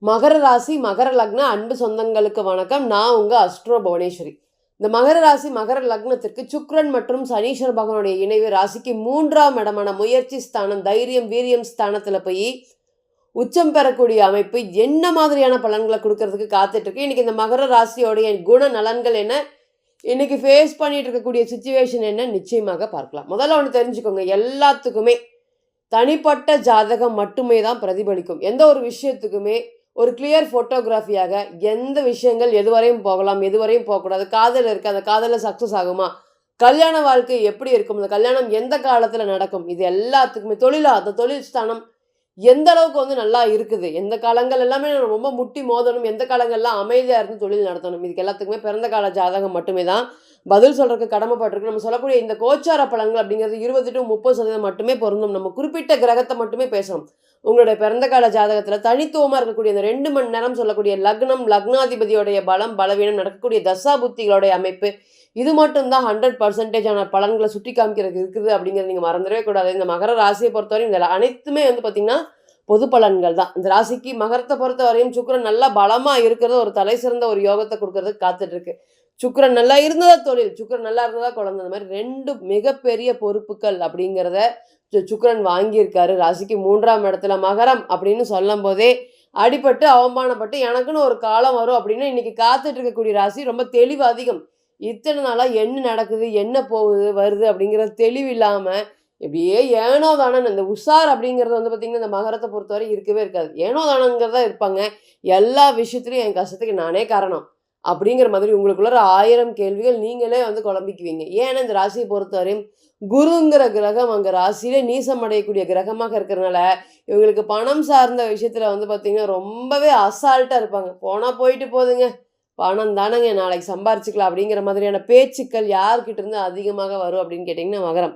மகர ராசி, மகர லக்ன அன்பு சொந்தங்களுக்கு வணக்கம். நான் உங்க அஸ்ட்ரோ புவனேஸ்வரி. இந்த மகர ராசி, மகர லக்னத்திற்கு சுக்கிரன் மற்றும் சனீஸ்வர பகவானுடைய இணைவு ராசிக்கு 3ஆம் இடமான முயற்சி ஸ்தானம், தைரியம், வீரியம் ஸ்தானத்துல போய் உச்சம் பெறக்கூடிய அமைப்பு என்ன மாதிரியான பலன்களை கொடுக்கறதுக்கு காத்துட்டு இருக்கு. இன்னைக்கு இந்த மகர ராசியோடைய குண நலன்கள் என்ன, இன்னைக்கு ஃபேஸ் பண்ணிட்டு இருக்கக்கூடிய சுச்சுவேஷன் என்ன, நிச்சயமாக பார்க்கலாம். முதல்ல ஒன்று தெரிஞ்சுக்கோங்க, எல்லாத்துக்குமே தனிப்பட்ட ஜாதகம் மட்டுமே தான் பிரதிபலிக்கும். எந்த ஒரு விஷயத்துக்குமே ஒரு கிளியர் ஃபோட்டோகிராஃபியாக எந்த விஷயங்கள் எதுவரையும் போகலாம், எதுவரையும் போகக்கூடாது, காதல் இருக்குது, அந்த காதலில் சக்ஸஸ் ஆகுமா, கல்யாண வாழ்க்கை எப்படி இருக்கும், அந்த கல்யாணம் எந்த காலத்தில் நடக்கும், இது எல்லாத்துக்குமே அந்த தொழில் ஸ்தானம் எந்த அளவுக்கு நல்லா இருக்குது, எந்த காலங்கள் எல்லாமே ரொம்ப முட்டி மோதணும், எந்த காலங்கள்லாம் அமைதியாக இருந்து தொழில் நடத்தணும், இதுக்கு எல்லாத்துக்குமே பிறந்த கால ஜாதகம் மட்டுமே தான் பதில் சொல்கிறதுக்கு கடமைப்பட்டிருக்கு. நம்ம சொல்லக்கூடிய இந்த கோச்சார பலன்கள் அப்படிங்கிறது 20 to 30% மட்டுமே பொருந்தும். நம்ம குறிப்பிட்ட கிரகத்தை மட்டுமே பேசணும். உங்களுடைய பிறந்த கால ஜாதகத்தில் தனித்துவமாக இருக்கக்கூடிய இந்த 2 மணி நேரம் சொல்லக்கூடிய லக்னம், லக்னாதிபதியோடைய பலம், பலவீனம், நடக்கக்கூடிய தசா புத்திகளுடைய அமைப்பு, இது மட்டும்தான் 100% பலன்களை சுட்டி காமிக்கிறதுக்கு இருக்குது அப்படிங்கிறது நீங்கள் மறந்துடவே கூடாது. இந்த மகர ராசியை பொறுத்தவரை இந்த அனைத்துமே பார்த்தீங்கன்னா பொது பலன்கள் தான். இந்த ராசிக்கு மகரத்தை பொறுத்த வரையும் சுக்கிரன் நல்லா பலமாக இருக்கிறது ஒரு தலை சிறந்த ஒரு யோகத்தை கொடுக்கறதுக்கு காத்துட்டு இருக்கு. சுக்கிரன் நல்லா இருந்ததா தொழில், சுக்கிரன் நல்லா இருந்ததா குழந்தை, இந்த மாதிரி 2 மிகப்பெரிய பொறுப்புகள் அப்படிங்கிறத சுக்கிரன் வாங்கியிருக்காரு. ராசிக்கு 3ஆம் இடத்துல மகரம் அப்படின்னு சொல்லும் போதே அடிபட்டு அவமானப்பட்டு எனக்குன்னு ஒரு காலம் வரும் அப்படின்னு இன்னைக்கு காத்துட்டு இருக்கக்கூடிய ராசி ரொம்ப தெளிவு அதிகம். இத்தனை நாளாக என்ன நடக்குது, என்ன போகுது வருது அப்படிங்கிறது தெளிவு இல்லாமல் இப்படியே ஏனோ தானன் இந்த உஷார் அப்படிங்கிறது பார்த்தீங்கன்னா இந்த மகரத்தை பொறுத்தவரை இருக்கவே இருக்காது. ஏனோ தானங்கிறதா இருப்பாங்க. எல்லா விஷயத்துலையும் என் கஷ்டத்துக்கு நானே காரணம் அப்படிங்கிற மாதிரி உங்களுக்குள்ள 1000 கேள்விகள் நீங்களே குழம்பிக்குவீங்க. ஏன்னா இந்த ராசியை பொறுத்தவரையும் குருங்கிற கிரகம் அங்கே ராசியிலே நீசம் அடையக்கூடிய கிரகமாக இருக்கிறனால இவங்களுக்கு பணம் சார்ந்த விஷயத்தில் பார்த்தீங்கன்னா ரொம்பவே அசால்ட்டாக இருப்பாங்க. போனால் போயிட்டு போகுதுங்க, பணம் தானங்க, நாளைக்கு சம்பாரிச்சுக்கலாம் அப்படிங்கிற மாதிரியான பேச்சுக்கள் யார்கிட்ட இருந்து அதிகமாக வரும் அப்படின்னு கேட்டிங்கன்னா மகரம்.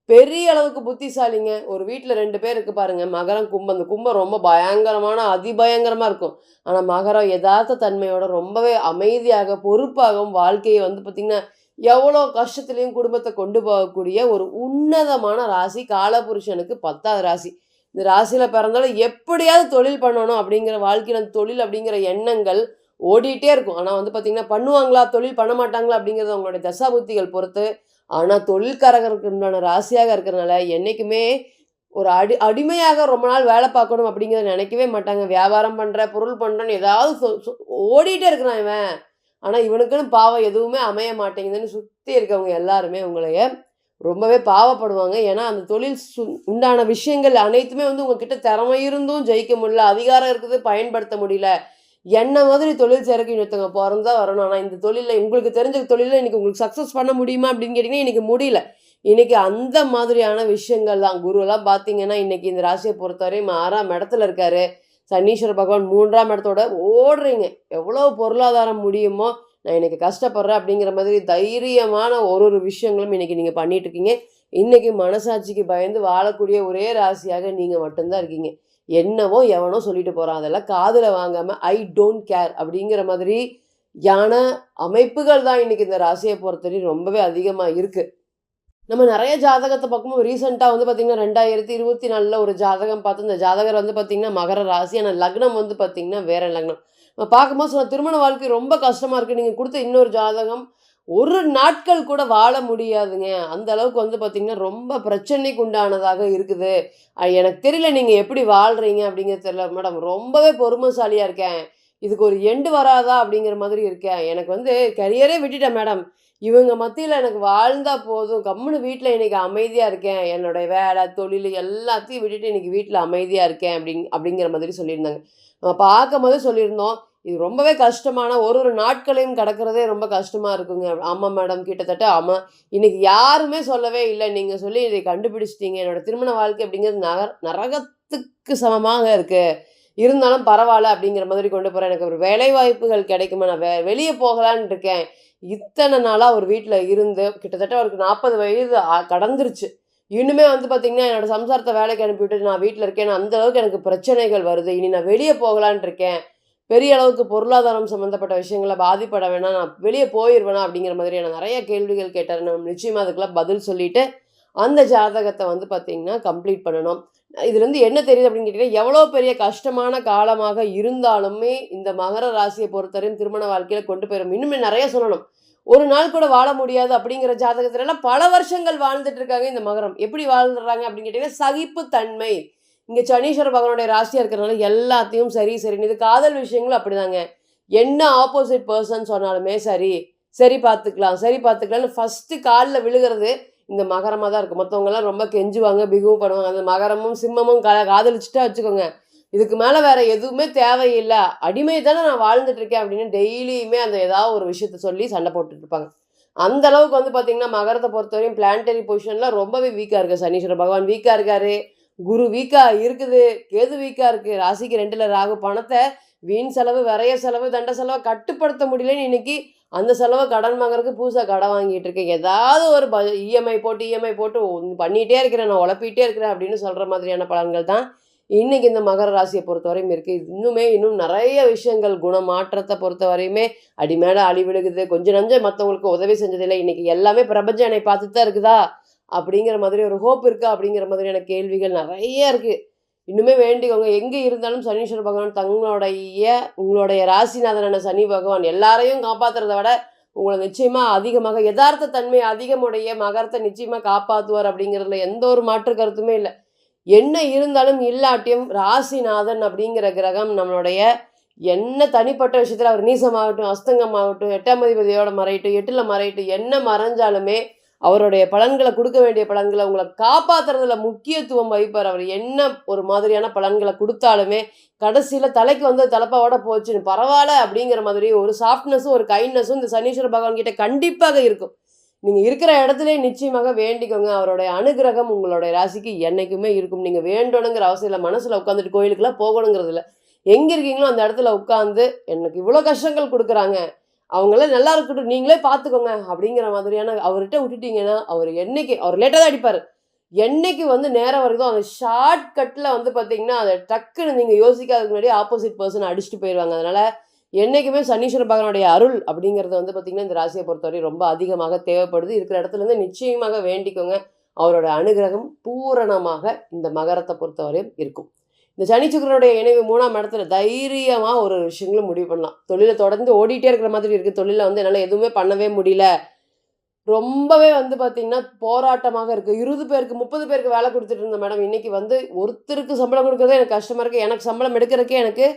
பெரிய அளவுக்கு புத்திசாலிங்க. ஒரு வீட்டில் 2 பேர் இருக்கு பாருங்க, மகரம் கும்பம். அந்த கும்பம் ரொம்ப பயங்கரமான அதிபயங்கரமாக இருக்கும். ஆனால் மகரம் யதார்த்த தன்மையோட ரொம்பவே அமைதியாக பொறுப்பாகவும் வாழ்க்கையை பார்த்திங்கன்னா எவ்வளோ கஷ்டத்துலேயும் குடும்பத்தை கொண்டு போகக்கூடிய ஒரு உன்னதமான ராசி. காலபுருஷனுக்கு 10ஆவது ராசி. இந்த ராசியில் பிறந்தாலும் எப்படியாவது தொழில் பண்ணணும் அப்படிங்கிற வாழ்க்கையில் அந்த தொழில் அப்படிங்கிற எண்ணங்கள் ஓடிட்டே இருக்கும். ஆனால் பார்த்திங்கன்னா பண்ணுவாங்களா, தொழில் பண்ண மாட்டாங்களா அப்படிங்கிறது அவங்களுடைய தசாபுத்திகள் பொறுத்து. ஆனால் தொழில்காரர்களுக்கு உண்டான ராசியாக இருக்கிறனால என்றைக்குமே ஒரு அடிமையாக ரொம்ப நாள் வேலை பார்க்கணும் அப்படிங்கிறத நினைக்கவே மாட்டாங்க. வியாபாரம் பண்ணுற, பொருள் பண்ணுறேன்னு ஏதாவது ஓடிட்டே இருக்கிறான் இவன், ஆனால் இவனுக்குன்னு பாவம் எதுவுமே அமைய மாட்டேங்குதுன்னு சுற்றி இருக்கவங்க எல்லாருமே உங்களைய ரொம்பவே பாவப்படுவாங்க. ஏன்னா அந்த தொழில் உண்டான விஷயங்கள் அனைத்துமே உங்ககிட்ட திறமை இருந்தும் ஜெயிக்க முடியல, அதிகாரம் இருக்குது பயன்படுத்த முடியல, என்ன மாதிரி தொழில் செய்கிறக்கு இன்னொருத்தவங்க பிறந்தா வரணும். ஆனால் இந்த தொழிலில் உங்களுக்கு தெரிஞ்ச தொழிலில் இன்றைக்கி உங்களுக்கு சக்ஸஸ் பண்ண முடியுமா அப்படின்னு கேட்டிங்கன்னா இன்றைக்கி முடியல. இன்றைக்கி அந்த மாதிரியான விஷயங்கள் தான். குருவெல்லாம் பார்த்தீங்கன்னா இன்றைக்கி இந்த ராசியை பொறுத்தவரையும் 6ஆம் இடத்துல இருக்கார். சனீஸ்வர பகவான் 3ஆம் இடத்தோட ஓடுறீங்க. எவ்வளோ பொருளாதாரம் முடியுமோ நான் இன்றைக்கி கஷ்டப்படுறேன் அப்படிங்கிற மாதிரி தைரியமான ஒரு விஷயங்களும் இன்றைக்கி நீங்கள் பண்ணிகிட்ருக்கீங்க. இன்றைக்கி மனசாட்சிக்கு பயந்து வாழக்கூடிய ஒரே ராசியாக நீங்கள் மட்டும்தான் இருக்கீங்க. என்னவோ எவனோ சொல்லிட்டு போகிறான், அதெல்லாம் காதில் வாங்காமல் ஐ டோன்ட் கேர் அப்படிங்கிற மாதிரி யான அமைப்புகள் தான் இன்றைக்கி இந்த ராசியை பொறுத்தவரை ரொம்பவே அதிகமாக இருக்குது. நம்ம நிறைய ஜாதகத்தை பார்க்கும்போது ரீசெண்டாக பார்த்திங்கன்னா 2024 ஒரு ஜாதகம் பார்த்து, இந்த ஜாதகர் பார்த்திங்கன்னா மகர ராசி, ஆனால் லக்னம் பார்த்திங்கன்னா வேறு லக்னம். நம்ம பார்க்கும்போது சொன்ன திருமண வாழ்க்கை ரொம்ப கஷ்டமாக இருக்குது, நீங்கள் கொடுத்த இன்னொரு ஜாதகம் ஒரு நாட்கள் கூட வாழ முடியாதுங்க, அந்த அளவுக்கு பார்த்திங்கன்னா ரொம்ப பிரச்சனைக்கு உண்டானதாக இருக்குது. எனக்கு தெரியல நீங்கள் எப்படி வாழ்கிறீங்க அப்படிங்கிறது தெரியல மேடம், ரொம்பவே பொறுமைசாலியாக இருக்கேன், இதுக்கு ஒரு எண்டு வராதா அப்படிங்கிற மாதிரி இருக்கேன், எனக்கு கரியரே விட்டுட்டேன் மேடம், இவங்க மத்தியில் எனக்கு வாழ்ந்தால் போதும், கம்முன்னு வீட்டில் இன்றைக்கி அமைதியாக இருக்கேன், என்னுடைய வேலை தொழில் எல்லாத்தையும் விட்டுட்டு இன்றைக்கி வீட்டில் அமைதியாக இருக்கேன் அப்படிங்கிற மாதிரி சொல்லியிருந்தாங்க. நம்ம பார்க்கும் போது சொல்லியிருந்தோம் இது ரொம்பவே கஷ்டமான ஒரு நாட்களையும் கடக்கிறதே ரொம்ப கஷ்டமாக இருக்குங்க. ஆமாம் மேடம், கிட்டத்தட்ட ஆமாம், இன்றைக்கி யாருமே சொல்லவே இல்லை, நீங்கள் சொல்லி இதை கண்டுபிடிச்சிட்டிங்க, என்னோடய திருமண வாழ்க்கை அப்படிங்கிறது நரகத்துக்கு சமமாக இருக்குது, இருந்தாலும் பரவாயில்ல அப்படிங்கிற மாதிரி கொண்டு போகிறேன், எனக்கு ஒரு வேலை வாய்ப்புகள் கிடைக்குமா, நான் வெளியே போகலான்னு இருக்கேன். இத்தனை நாளாக ஒரு வீட்டில் இருந்து கிட்டத்தட்ட அவருக்கு 40 வயது கடந்துருச்சு. இன்னுமே பார்த்திங்கன்னா என்னோடய சம்சாரத்தை வேலைக்கு அனுப்பிவிட்டு நான் வீட்டில் இருக்கேன், அந்தளவுக்கு எனக்கு பிரச்சனைகள் வருது, இனி நான் வெளியே போகலான் இருக்கேன், பெரிய அளவுக்கு பொருளாதாரம் சம்மந்தப்பட்ட விஷயங்களை பாதிப்பட வேணாம், நான் வெளியே போயிடுவேனா அப்படிங்கிற மாதிரியான நிறைய கேள்விகள் கேட்டார். நம்ம நிச்சயமாக அதுக்கெல்லாம் பதில் சொல்லிவிட்டு அந்த ஜாதகத்தை பார்த்திங்கன்னா கம்ப்ளீட் பண்ணணும். இதுலேருந்து என்ன தெரியுது அப்படின்னு கேட்டிங்கன்னா, எவ்வளோ பெரிய கஷ்டமான காலமாக இருந்தாலுமே இந்த மகர ராசியை பொறுத்தவரையும் திருமண வாழ்க்கையில கொண்டு போயிரும். இன்னுமே நெறைய சொல்லணும். ஒரு நாள் கூட வாழ முடியாது அப்படிங்கிற ஜாதகத்துலலாம் பல வருஷங்கள் வாழ்ந்துட்டு இருக்காங்க இந்த மகரம். எப்படி வாழ்ந்துடுறாங்க அப்படின்னு கேட்டீங்கன்னா, சகிப்புத்தன்மை. இங்க சனீஸ்வர பகவானுடைய ராசியா இருக்கிறனால எல்லாத்தையும் சரி, சரின்னு. இது காதல் விஷயங்களும் அப்படிதாங்க. என்ன ஆப்போசிட் பெர்சன் சொன்னாலுமே சரி, சரி பார்த்துக்கலாம், சரி பார்த்துக்கலாம்ன்னு ஃபர்ஸ்ட்டு கால்ல விழுகிறது இந்த மகரமா தான் இருக்கும். மத்தவங்கலாம் ரொம்ப கெஞ்சுவாங்க, பிகு பண்ணுவாங்க. அந்த மகரமும், சிம்மமும் காதலிச்சுட்டா வச்சுக்கோங்க. இதுக்கு மேல வேற எதுவுமே தேவையில்ல. அடிமை தானே நான் வாழ்ந்துட்டு இருக்கேன் அப்படின்னு டெய்லியுமே அந்த ஏதாவது ஒரு விஷயத்த சொல்லி சண்டை போட்டுட்டு இருப்பாங்க. அந்த அளவுக்கு வந்து பார்த்தீங்கன்னா, மகரத்த பொறுத்தவரையும் பிளானட்டரி பொசிஷன்ல ரொம்பவே வீக்கா இருக்கு. சனீஸ்வர பகவான் வீக்கா இருக்காரு. குரு வீக்கா இருக்குது. கேது வீக்கா இருக்கு. ராசிக்கு 2ல ராகு. பணத்த வீண் செலவு, விரைய செலவு, தண்ட செலவ கட்டுப்படுத்த முடியலன்னு இன்னைக்கு அந்த செலவ கடன் வாங்குறதுக்கு புதுசா கடன் வாங்கிட்டு இருக்கேன். ஏதாவது ஒரு இஎம்ஐ போட்டு பண்ணிட்டே இருக்கிறேன். நான் உழப்பிட்டே இருக்கிறேன் அப்படின்னு சொல்ற மாதிரியான பலன்கள் தான் இன்னைக்கு இந்த மகர ராசியை பொறுத்தவரையும் இருக்கு. இன்னும் நெறைய விஷயங்கள் குணமாற்றத்த பொறுத்தவரையுமே அடி மேல அடி விழுகுது. கொஞ்சம் நஞ்சம் மத்தவங்களுக்கு உதவி செஞ்சதில்ல. இன்னைக்கு எல்லாமே பிரபஞ்சம் என்னை பார்த்துட்டு தான் இருக்குதா? அப்படிங்கிற மாதிரி ஒரு ஹோப் இருக்கா? அப்படிங்கிற மாதிரியான கேள்விகள் நெறைய இருக்கு. இன்னுமே வேண்டிக்கோங்க. எங்க இருந்தாலும் சனீஸ்வர பகவான் உங்களுடைய ராசிநாதனான சனி பகவான் எல்லாரையும் காப்பாத்துறத விட, உங்கள நிச்சயமா அதிகமாக எதார்த்த தன்மை அதிகமுடைய மகரத்த நிச்சயமா காப்பாத்துவார் அப்படிங்கிறதுல எந்த ஒரு மாற்று கருத்துமே இல்ல. என்ன இருந்தாலும் இல்லாட்டியும் ராசிநாதன் அப்படிங்கிற கிரகம் நம்மளுடைய என்ன தனிப்பட்ட விஷயத்துல அவர் நீசமாகட்டும், அஸ்தங்கமாகட்டும், 8ஆம் அதிபதியோட மறையட்டும், 8ல மறையட்டும், என்ன மறைஞ்சாலுமே அவருடைய பலன்கள குடுக்க வேண்டிய பலன்கள உங்கள காப்பாத்துறதுல முக்கியத்துவம் வைப்பார். அவர் என்ன ஒரு மாதிரியான பலன்கள குடுத்தாலுமே, கடைசியில தலைக்கு வந்து தலப்பாவோட போச்சுன்னு பரவால்ல அப்படிங்கிற மாதிரி ஒரு சாஃப்ட்னஸும், ஒரு கைண்ட்னஸும் இந்த சனீஸ்வர பகவான் கிட்ட கண்டிப்பாக இருக்கும். நீங்க இருக்கிற இடத்திலேயே நிச்சயமாக வேண்டிக்கோங்க. அவருடைய அனுகிரகம் உங்களுடைய ராசிக்கு என்னைக்குமே இருக்கும். நீங்க வேண்டணுங்கிற அவசியம் இல்ல. மனசுல உட்காந்துட்டு கோயிலுக்குலாம் போகணுங்கிறது இல்ல. எங்க இருக்கீங்களோ அந்த இடத்துல உட்காந்து, எனக்கு இவ்ளோ கஷ்டங்கள் குடுக்குறாங்க. அவங்கலாம் நல்லா இருக்கட்டும். நீங்களே பார்த்துக்கோங்க. அப்படிங்கிற மாதிரியான அவர்ட்ட விட்டுட்டீங்கன்னா, அவர் லேட்டா தான் அடிப்பாரு. என்னைக்கு வந்து நேரம் வருதோ, அந்த ஷார்ட் கட்ல வந்து பார்த்தீங்கன்னா, அத டக்குன்னு நீங்க யோசிக்காததுக்கு முன்னாடியே ஆப்போசிட் பெர்சன அடிச்சுட்டு போயிருவாங்க. அதனால என்னைக்குமே சனீஸ்வர பகவானுடைய அருள் அப்படிங்கிறது வந்து பார்த்தீங்கன்னா, இந்த ராசிய பொறுத்தவரை ரொம்ப அதிகமாக தேவைப்படுது. இருக்கிற இடத்துல இருந்து நிச்சயமாக வேண்டிக்கோங்க. அவரோட அனுகிரகம் பூரணமாக இந்த மகரத்த பொறுத்தவரையும் இருக்கும். இந்த சனி சுக்கிரனுடைய இணைவு 3ஆம் இடத்துல தைரியமா ஒரு விஷயங்களும் முடிவு பண்ணலாம். தொழில தொடர்ந்து ஓடிட்டே இருக்கிற மாதிரி இருக்கு. தொழில்ல வந்து என்னால எதுவுமே பண்ணவே முடியல. ரொம்பவே வந்து பார்த்தீங்கன்னா, போராட்டமாக இருக்கு. 20 பேருக்கு, 30 பேருக்கு வேலை குடுத்துட்டு இருந்தேன் மேடம். இன்னைக்கு வந்து ஒருத்தருக்கு சம்பளம் குடுக்குறதே எனக்கு கஷ்டமா இருக்கு. எனக்கு சம்பளம் எடுக்கிறதுக்கே எனக்கு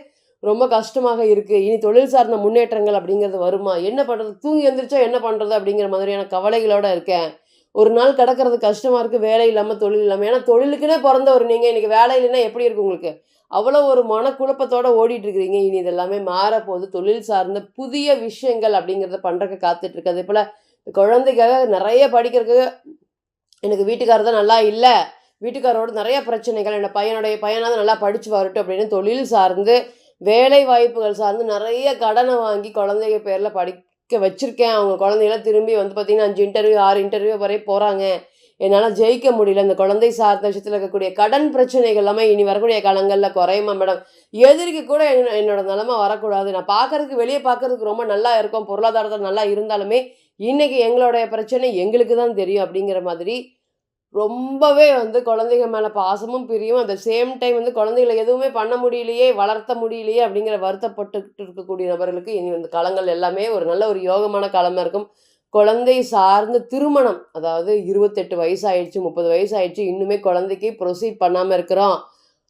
ரொம்ப கஷ்டமாக இருக்கு. இனி தொழில் சார்ந்த முன்னேற்றங்கள் அப்படிங்கிறது வருமா? என்ன பண்றது? தூங்கி எந்திரிச்சா என்ன பண்றது? அப்படிங்கிற மாதிரியான கவலைகளோட இருக்கேன். ஒரு நாள் கடக்கிறது கஷ்டமா இருக்கு. வேலை இல்லாம, தொழில் இல்லாம. ஏன்னா தொழிலுக்குன்னே பொறந்தவரு நீங்க. இன்னைக்கு வேலை இல்லைன்னா எப்படி இருக்கும் உங்களுக்கு? அவ்வளோ ஒரு மனக்குழப்பத்தோட ஓடிட்டு இருக்கிறீங்க. இனி இது எல்லாமே மாறப்போகுது. தொழில் சார்ந்த புதிய விஷயங்கள் அப்படிங்கிறத பண்றதுக்கு காத்துட்டு இருக்கு. அதேபோல குழந்தைக்காக நெறைய படிக்கிறதுக்கு எனக்கு வீட்டுக்காரர் தான் நல்லா இல்ல. வீட்டுக்காரரோட நெறைய பிரச்சனைகள். பையனாவது நல்லா படிச்சு வரட்டும் அப்படின்னு தொழில் சார்ந்து, வேலை வாய்ப்புகள் சார்ந்து நெறைய கடன வாங்கி குழந்தைங்க பேர்ல படிக்க வச்சிருக்கேன். அவங்க குழந்தைகலாம் திரும்பி வந்து பார்த்தீங்கன்னா 5 இன்டர்வியூ, 6 இன்டர்வியூ வரை போறாங்க. என்னால ஜெயிக்க முடியல. இந்த குழந்தை சார்ந்த விஷயத்துல இருக்கக்கூடிய கடன் பிரச்சனைகள் எல்லாமே இனி வரக்கூடிய காலங்கள்ல குறையுமா மேடம்? எதிரிக்கு கூட என்னோட நிலைமை வரக்கூடாது. நான் பார்க்கறதுக்கு வெளிய பார்க்கறதுக்கு ரொம்ப நல்லா இருக்கோம். பொருளாதாரத்துல நல்லா இருந்தாலுமே, இன்னைக்கு எங்களுடைய பிரச்சனை எங்களுக்கு தான் தெரியும் அப்படிங்கிற மாதிரி ரொம்பவே வந்து குழந்தைங்க மேல பாசமும், பிரியம் அட் த சேம் டைம் வந்து குழந்தைகள எதுவுமே பண்ண முடியலையே, வளர்த்த முடியலையே அப்படிங்கிற வருத்தப்பட்டுக்கிட்டு இருக்கக்கூடிய நபர்களுக்கு இனி இந்த காலங்கள் எல்லாமே ஒரு நல்ல ஒரு யோகமான காலமா இருக்கும். குழந்தை சார்ந்த திருமணம், அதாவது 28 வயசு ஆயிடுச்சு, 30 வயசு ஆயிடுச்சு, இன்னுமே குழந்தைக்கு ப்ரொசீட் பண்ணாம இருக்கிறோம்.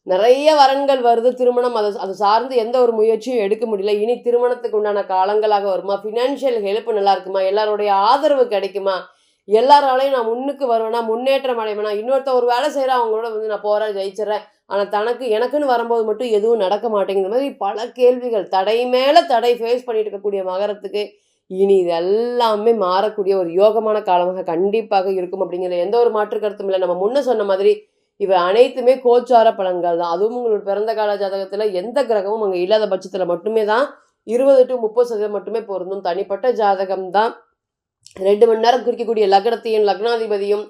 நெறைய வரன்கள் வருது. திருமணம் அது சார்ந்து எந்த ஒரு முயற்சியும் எடுக்க முடியல. இனி திருமணத்துக்கு உண்டான காலங்களாக வருமா? ஃபினான்ஷியல் ஹெல்ப் நல்லா இருக்குமா? எல்லாருடைய ஆதரவு கிடைக்குமா? எல்லாராலயும் நான் முன்னுக்கு வருவேனா? முன்னேற்றம் அடைவேனா? இன்னொருத்தன் ஒரு வேலை செய்றான், அவங்களோட வந்து நான் போறேன், ஜெயிச்சுர்றேன். ஆனா எனக்குன்னு வரும்போது மட்டும் எதுவும் நடக்க மாட்டேங்குது. இந்த மாதிரி பல கேள்விகள், தடை மேல தடை ஃபேஸ் பண்ணிட்டு இருக்கக்கூடிய மகரத்துக்கு, இனி இது எல்லாமே மாறக்கூடிய ஒரு யோகமான காலமாக கண்டிப்பாக இருக்கும் அப்படிங்கிறதுல எந்த ஒரு மாற்று கருத்தும் இல்ல. நம்ம முன்ன சொன்ன மாதிரி இவை அனைத்துமே கோச்சார பலன்கள் தான். அதுவும் உங்களோட பிறந்த கால ஜாதகத்துல எந்த கிரகமும் அங்க இல்லாத பட்சத்துல மட்டுமே தான் 20 to 30% மட்டுமே பொருந்தும். தனிப்பட்ட ஜாதகம் தான் 2 மணி நேரம் குறிக்கக்கூடிய லக்னத்தையும், லக்னாதிபதியும்,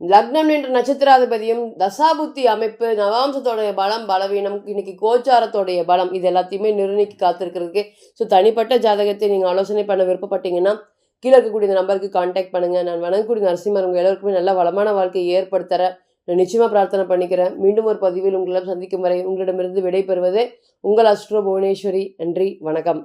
லக்னம் என்ற நட்சத்திராதிபதியும், தசாபுத்தி அமைப்பு, நவாம்சத்தோடைய பலம், பலவீனம், இன்னைக்கு கோச்சாரத்தோடைய பலம் இது எல்லாத்தையுமே நிர்ணயிக்க காத்திருக்கிறதுக்கு. ஸோ தனிப்பட்ட ஜாதகத்தை நீங்க ஆலோசனை பண்ண விருப்பப்பட்டீங்கன்னா, கீழ இருக்கக்கூடிய இந்த நம்பருக்கு கான்டாக்ட் பண்ணுங்க. நான் வணங்கக்கூடிய நரசிம்மர் உங்க எல்லோருக்குமே நல்ல வளமான வாழ்க்கையை ஏற்படுத்தற நான் நிச்சயமாக பிரார்த்தனை பண்ணிக்கிறேன். மீண்டும் ஒரு பதிவில் உங்களை சந்திக்கும் வரை உங்களிடமிருந்து விடை பெறுவது உங்கள் அஸ்ட்ரோ புவனேஸ்வரி. நன்றி, வணக்கம்.